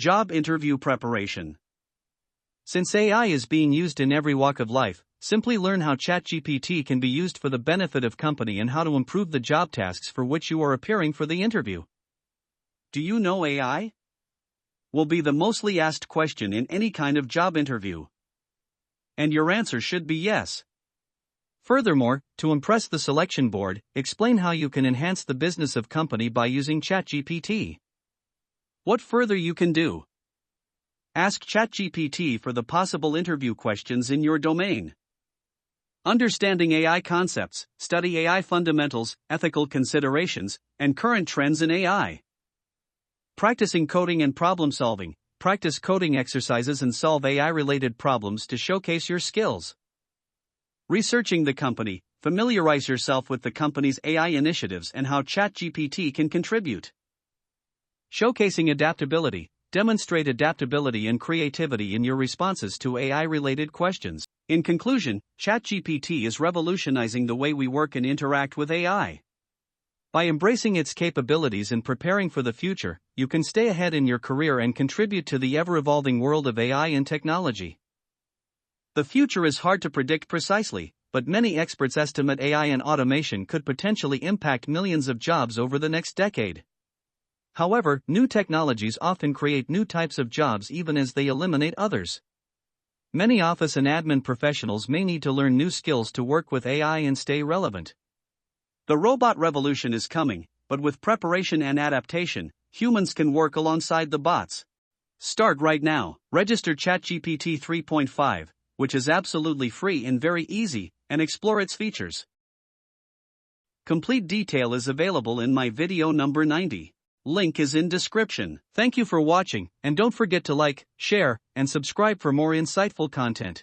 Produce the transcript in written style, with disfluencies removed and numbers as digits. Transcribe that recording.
Job interview preparation. Since AI is being used in every walk of life, simply learn how ChatGPT can be used for the benefit of company and how to improve the job tasks for which you are appearing for the interview. Do you know AI? Will be the mostly asked question in any kind of job interview. And your answer should be yes. Furthermore, to impress the selection board, explain how you can enhance the business of company by using ChatGPT. What further you can do? Ask ChatGPT for the possible interview questions in your domain. Understanding AI concepts, study AI fundamentals, ethical considerations, and current trends in AI. Practicing coding and problem solving. Practice coding exercises and solve AI-related problems to showcase your skills. Researching the company. Familiarize yourself with the company's AI initiatives and how ChatGPT can contribute. Showcasing adaptability. Demonstrate adaptability and creativity in your responses to AI-related questions. In conclusion, ChatGPT is revolutionizing the way we work and interact with AI. By embracing its capabilities and preparing for the future, you can stay ahead in your career and contribute to the ever-evolving world of AI and technology. The future is hard to predict precisely, but many experts estimate AI and automation could potentially impact millions of jobs over the next decade. However, new technologies often create new types of jobs even as they eliminate others. Many office and admin professionals may need to learn new skills to work with AI and stay relevant. The robot revolution is coming, but with preparation and adaptation, humans can work alongside the bots. Start right now. Register ChatGPT 3.5, which is absolutely free and very easy, and explore its features. Complete detail is available in my video number 90. Link is in description. Thank you for watching, and don't forget to like, share, and subscribe for more insightful content.